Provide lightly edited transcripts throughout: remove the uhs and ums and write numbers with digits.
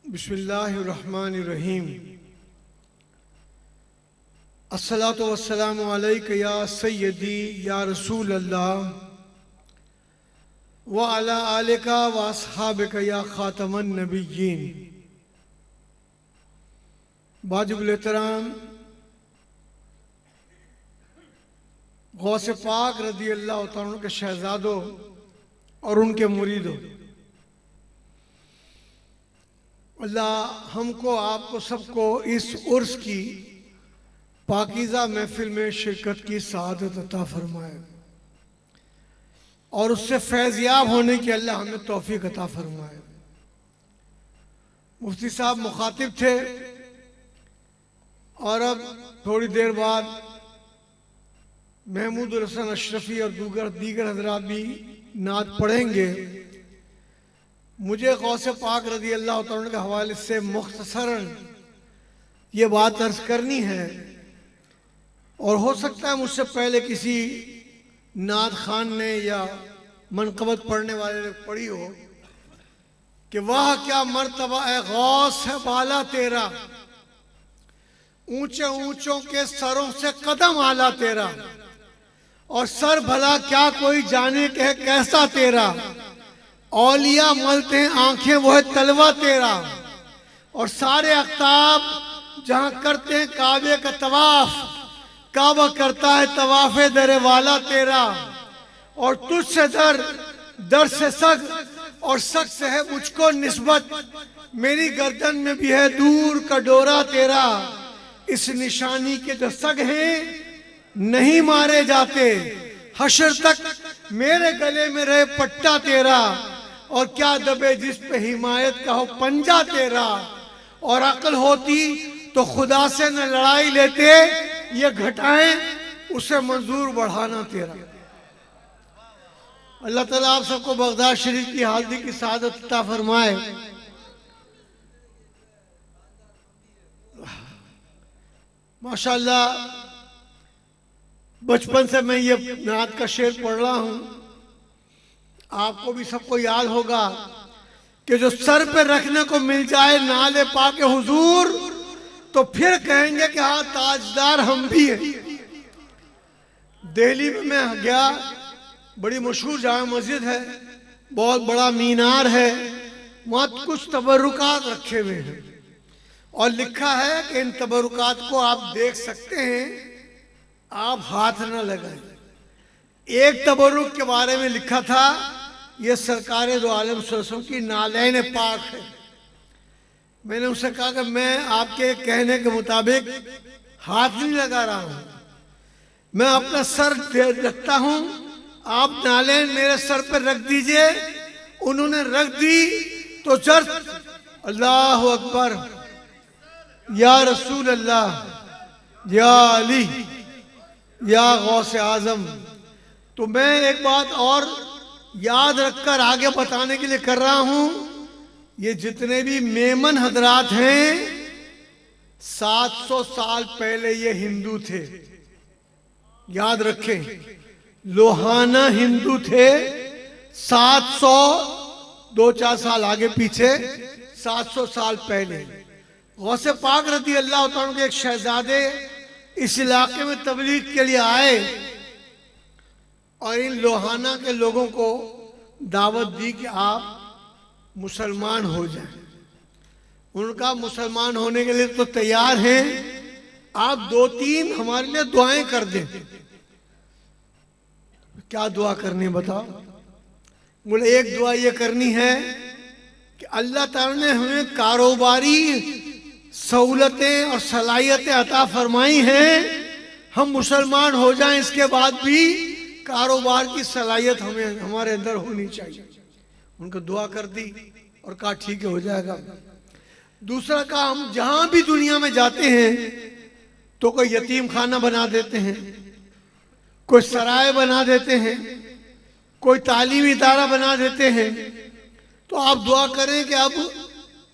बिस्मिल्लाहिर्रहमानिर्रहीम। अस्सलातु वस्सलामु अलैका या सय्यदी या रसूल अल्लाह व अला आलिका व अस्हाबिका या खातमन नबिय्यीन। वाजिबुल एहतराम गौसे पाक रदी अल्लाह तआला के शहजादों और उनके मुरीदों, अल्लाह हमको आपको सबको इस उर्स की पाकीज़ा महफिल में शिरकत की सआदत अता फरमाए और उससे फैज़याब होने की अल्लाह हमें तौफीक अता फरमाए। मुफ्ती साहब मुखातिब थे और अब थोड़ी देर बाद महमूद हसन अशरफी और दीगर हजरात भी नात पढ़ेंगे। मुझे गौसे पाक रज़ी अल्लाह तआला के हवाले से मुख्तसरन ये बात अर्ज करनी है और हो सकता है मुझसे पहले किसी नात खान ने या मनक़बत पढ़ने वाले ने पढ़ी हो कि वाह क्या मर्तबा ए गौस है बाला तेरा, ऊंचे ऊंचों के सरों से कदम आला तेरा, और सर भला क्या कोई जाने के कैसा तेरा, औलिया मलते हैं आंखें वो है तलवा तेरा, और सारे अख्ताब जहां करते हैं काबे का तवाफ, काबा करता है तवाफे दरे वाला तेरा, और तुझसे दर से सग और सग से है मुझको निस्बत, मेरी गर्दन में भी है दूर का डोरा तेरा, इस निशानी के जो सग हैं नहीं मारे जाते, हशर तक मेरे गले में रहे पट्टा तेरा, और क्या दबे जिस पे हिमायत का हो पंजा तेरा, और अक्ल होती तो खुदा से न लड़ाई लेते, ये घटाएं उसे मंजूर बढ़ाना तेरा। अल्लाह ताला आप सबको बगदाद शरीफ की हाज़िरी की सआदत अता फरमाए। माशाअल्लाह बचपन से मैं ये नात का शेर पढ़ रहा हूँ। आपको भी सबको याद होगा कि जो सर पे रखने को मिल जाए नाले पाके हुजूर, तो फिर कहेंगे कि हाँ ताजदार हम भी हैं। दिल्ली में मैं गया, बड़ी मशहूर जामा मस्जिद है, बहुत बड़ा मीनार है, वहाँ कुछ तबरुकात रखे हुए हैं और लिखा है कि इन तबरुकात को आप देख सकते हैं, आप हाथ न लगाएं। एक तबरुक के बारे में लिखा था, ये सरकार दो आलम सल्लल्लाहु की नालैन पाक है। मैंने उससे कहा कि मैं आपके कहने के मुताबिक हाथ नहीं लगा रहा हूं, मैं अपना सर रखता हूं, आप नालैन मेरे सर पर रख दीजिए। उन्होंने रख दी तो जर अल्लाह अकबर या रसूल अल्लाह या अली या गौसे आजम। तो मैं एक बात और याद रखकर आगे बताने के लिए कर रहा हूं, ये जितने भी मेमन हजरात हैं 700 साल पहले ये हिंदू थे, याद रखें, लोहाना हिंदू थे। 700 2-4 साल आगे पीछे 700 साल पहले गौसे पाक रज़ी अल्लाह तआला के एक शहजादे इस इलाके में तबलीग के लिए आए और इन लोहाना के लोगों को दावत दी कि आप मुसलमान हो जाएं। उनका मुसलमान होने के लिए तो तैयार हैं, आप 2-3 हमारे लिए दुआएं कर दें। क्या दुआ करनी बताओ? बोले एक दुआ ये करनी है कि अल्लाह ताला ने हमें कारोबारी सहूलतें और सलाहियतें अता फरमाई हैं, हम मुसलमान हो जाएं, इसके बाद भी कारोबार की सलाहियत हमें हमारे अंदर होनी चाहिए। उनको दुआ कर दी और कहा ठीक है हो जाएगा। दूसरा कहा हम जहां भी दुनिया में जाते हैं तो कोई यतीम खाना बना देते हैं, कोई सराय बना देते हैं, कोई तालीमी इदारा बना देते हैं, तो आप दुआ करें कि अब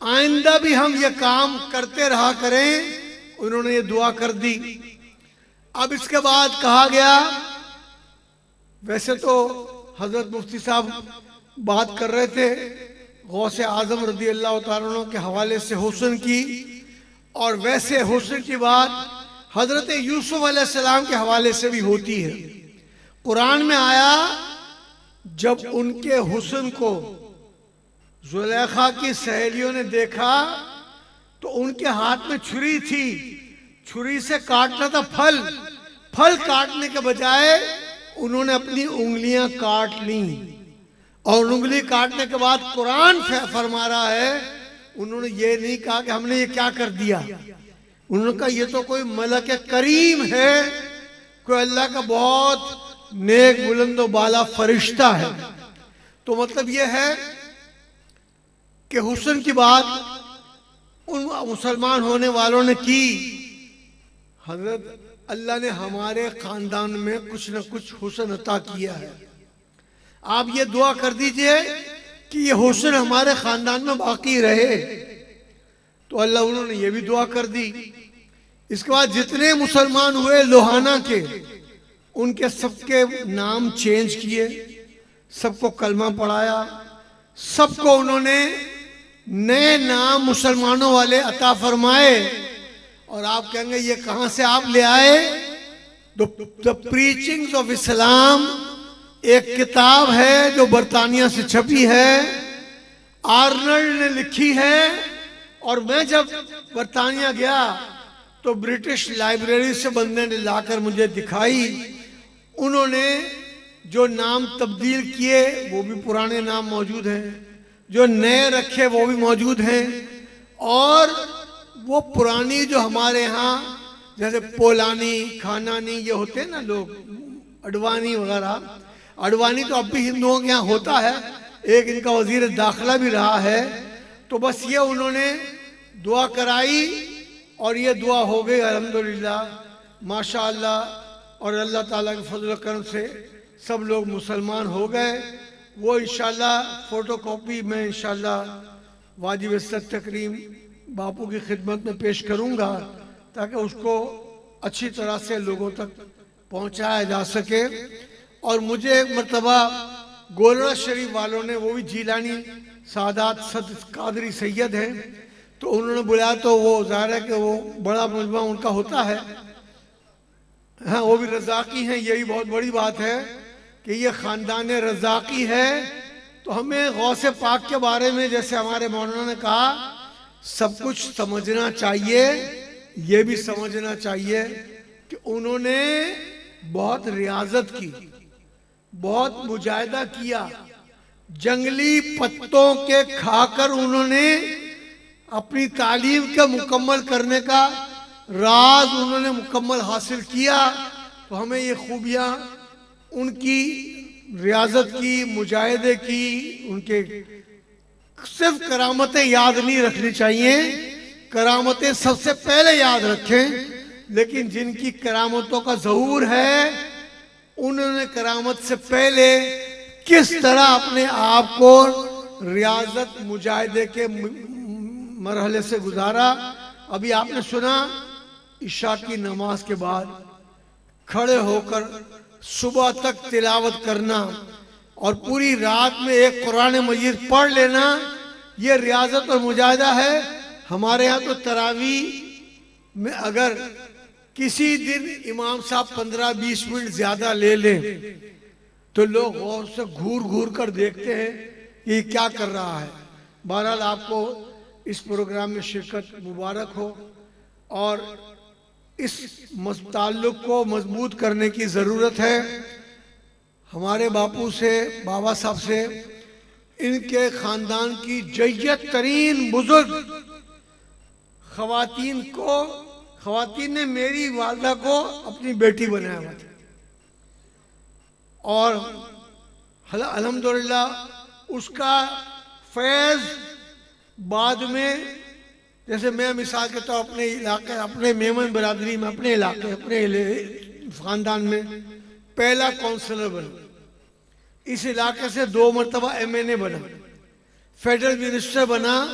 आइंदा भी हम ये काम करते रहा करें। उन्होंने ये दुआ कर दी। अब इसके बाद कहा गया, वैसे तो हजरत मुफ्ती साहब बात कर रहे थे गौसे आजम रज़ी अल्लाह तआला अन्हु के हवाले से हुस्न की, और वैसे हुस्न की बात हजरत यूसुफ अलैहिस्सलाम के हवाले से भी होती है। कुरान में आया, जब उनके हुस्न को जुलेखा की सहेलियों ने देखा तो उनके हाथ में छुरी थी, छुरी से काटना था फल, फल काटने के बजाय उन्होंने अपनी उंगलियां काट ली। और उंगली काटने के बाद कुरान फरमा रहा है, उन्होंने ये नहीं कहा कि हमने ये क्या कर दिया, उन्होंने कहा ये तो कोई मलक करीम है, कोई अल्लाह का बहुत नेक बुलंदो बाला फरिश्ता है। तो मतलब ये है कि हुस्न की बात उन मुसलमान होने वालों ने की। हजरत अल्लाह ने हमारे खानदान में कुछ न कुछ हुस्न अता किया है। आप ये दुआ कर दीजिए कि ये हुस्न हमारे खानदान में बाकी रहे। तो अल्लाह उन्होंने ये भी दुआ कर दी। इसके बाद जितने मुसलमान हुए लोहाना के, उनके सबके नाम चेंज किए, सबको कलमा पढ़ाया, सबको उन्होंने नए नाम मुसलमानों वाले अता फरमाए। और आप कहेंगे ये कहां से आप ले आए? द प्रीचिंग्स ऑफ इस्लाम एक किताब है जो बरतानिया से छपी है, आर्नल्ड ने लिखी है। और मैं जब बरतानिया गया तो ब्रिटिश लाइब्रेरी से बंदे ने लाकर मुझे दिखाई। उन्होंने जो नाम तब्दील किए वो भी पुराने नाम मौजूद हैं, जो नए रखे वो भी मौजूद हैं। और वो पुरानी जो हमारे यहाँ जैसे पोलानी, खानानी ये होते हैं ना लोग, अडवाणी वगैरह, अडवाणी तो अब भी हिंदुओं के यहाँ होता है, एक इनका वजीर दाखिला भी रहा है। तो बस ये उन्होंने दुआ कराई और ये दुआ हो गई अल्हम्दुलिल्लाह, माशाअल्लाह। और अल्लाह ताला के फजल करम से सब लोग मुसलमान हो गए। वो इंशाल्लाह फोटो कॉपी में इंशाल्लाह वाजिब इज्जत तकरीम बापू की खिदमत में पेश करूंगा, ताकि उसको अच्छी तरह से लोगों तक पहुंचाया जा सके। और मुझे एक मरतबा गोलरा शरीफ वालों ने, वो भी जीलानी सादात सद कादरी सैयद हैं, तो उन्होंने बुलाया। तो वो ज़ाहिर है कि वो बड़ा मजमा उनका होता है, हाँ वो भी रज़ाकी हैं। यही बहुत बड़ी बात है कि ये ख़ानदान रज़ाकी है। तो हमें गौसे पाक के बारे में जैसे हमारे मौलाना ने कहा, सब कुछ समझना चाहिए। ये भी समझना चाहिए कि उन्होंने बहुत रियाजत की, बहुत मुजाहिदा किया, जंगली पत्तों के खाकर उन्होंने अपनी तालीम के मुकम्मल करने का राज उन्होंने मुकम्मल हासिल किया। तो हमें ये खूबियाँ उनकी रियाजत की, मुजाहिदे की, उनके सिर्फ करामतें याद नहीं रखनी चाहिए, करामतें सबसे पहले याद रखें। लेकिन जिनकी करामतों का ज़हूर है, उन्होंने करामत से पहले किस तरह अपने आप को रियाजत मुजाहिदे के मरहले से गुजारा। अभी आपने सुना इशा की नमाज के बाद खड़े होकर सुबह तक तिलावत करना और पूरी रात में एक कुरान मजीद पढ़ लेना, ये रियाजत और मुजाहिदा है। हमारे यहाँ तो तरावी में अगर किसी दिन इमाम साहब 15-20 मिनट ज्यादा ले लें तो लोग गौर से घूर घूर कर देखते हैं कि क्या कर रहा है। बहरहाल आपको इस प्रोग्राम में शिरकत मुबारक हो और इस ताल्लुक को मजबूत करने की ज़रूरत है। हमारे बापू से, बाबा साहब से, इनके ख़ानदान की जय्यत तरीन बुजुर्ग ख़वातीन ने मेरी वालदा को अपनी बेटी बनाया हुआ था। और अल्हम्दुलिल्लाह उसका फैज़ बाद में, जैसे मैं मिसाल के तौर अपने इलाके, अपने मेमन बरादरी में, अपने इलाके, अपने ख़ानदान में पहला काउंसलर बना, इस इलाके से 2 मरतबा MNA बना, फेडरल मिनिस्टर बना।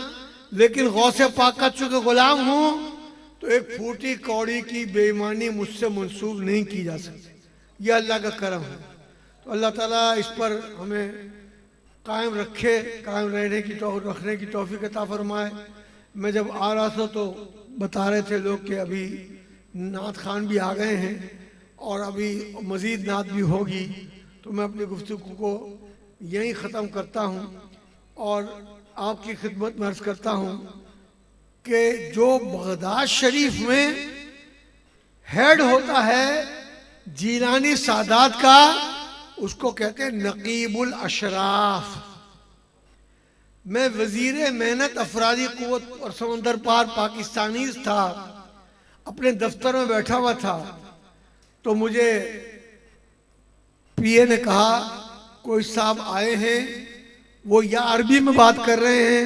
लेकिन गौसे पाक का चूँकि गुलाम हूँ तो एक फूटी कौड़ी की बेईमानी मुझसे मंसूब नहीं की जा सकती। यह अल्लाह का करम है। तो अल्लाह ताला इस पर हमें कायम रखे, कायम रहने की रखने की तौफीक अता फरमाए। मैं जब आ रहा था तो बता रहे थे लोग कि अभी नात खान भी आ गए हैं और अभी मज़ीद नात भी होगी, तो मैं अपनी गुफ्तगू को यहीं ख़त्म करता हूँ और आपकी खिदमत में अर्ज़ करता हूँ कि जो बगदाद शरीफ में हेड होता है जीलानी सादात का, उसको कहते हैं नकीबुल अशराफ। मैं वजीर मेहनत अफरादी कुव्वत और समंदर पार पाकिस्तानी था, अपने दफ्तर में बैठा हुआ था, तो मुझे पीए ने कहा कोई साहब आए हैं, वो या अरबी में बात कर रहे हैं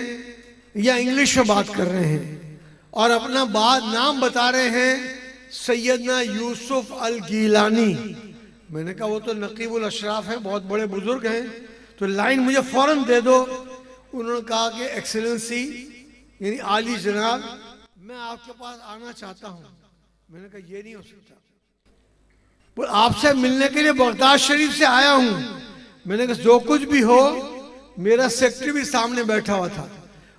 या इंग्लिश में बात कर रहे हैं और अपना नाम बता रहे हैं सैयदना यूसुफ अल गीलानी। मैंने कहा वो तो नकीबुल अशराफ है, बहुत बड़े बुजुर्ग हैं, तो लाइन मुझे फौरन दे दो। उन्होंने कहा कि एक्सेलेंसी यानी आली जनाब, मैं आपके पास आना चाहता हूं। मैंने कहा ये नहीं हो सकता, वो आपसे मिलने के लिए बगदाद शरीफ से आया हूं। मैंने कहा जो कुछ भी हो, मेरा सेक्रेटरी भी सामने बैठा हुआ था।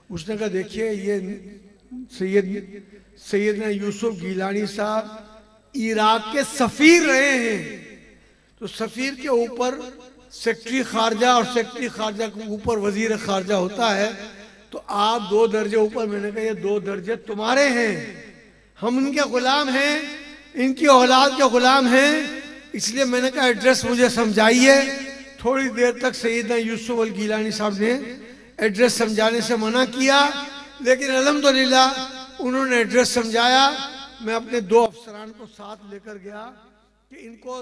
उसने कहा देखिए ये सैयदना यूसुफ गीलानी साहब इराक के सफीर रहे हैं, तो सफीर के ऊपर सेक्रेटरी खारजा और सेक्रेटरी खारजा के ऊपर वजीर खारजा होता है, तो आप 2 दर्जे ऊपर। मैंने कहा ये 2 दर्जे तुम्हारे हैं, हम इनके गुलाम हैं, इनकी औलाद के गुलाम हैं, इसलिए मैंने कहा एड्रेस मुझे समझाइए। थोड़ी देर तक सैयदना यूसुफ अल गीलानी साहब ने एड्रेस समझाने से मना किया, लेकिन अल्हम्दुलिल्लाह उन्होंने एड्रेस समझाया। मैं अपने 2 अफसरान को साथ लेकर गया कि इनको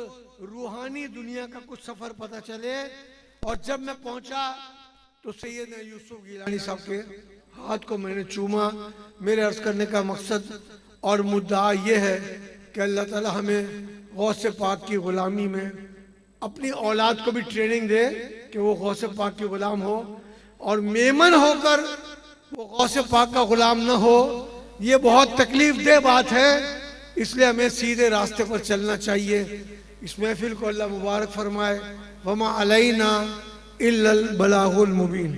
रूहानी दुनिया का कुछ सफर पता चले। और जब मैं पहुंचा तो सैयदना यूसुफ गीलानी साहब के हाथ को मैंने चूमा। मेरे अर्ज करने का मकसद और मुद्दा ये है कि अल्लाह ताला हमें गौस पाक की गुलामी में अपनी औलाद को भी ट्रेनिंग दे कि वो गौस पाक की गुलाम हो, और मेमन होकर वो गौस पाक का गुलाम न हो। ये बहुत तकलीफ दे बात है, इसलिए हमें सीधे रास्ते पर चलना चाहिए। इस महफिल को अल्लाह मुबारक फरमाए। वमा अलैना इल्लल बलागुल मुबीन।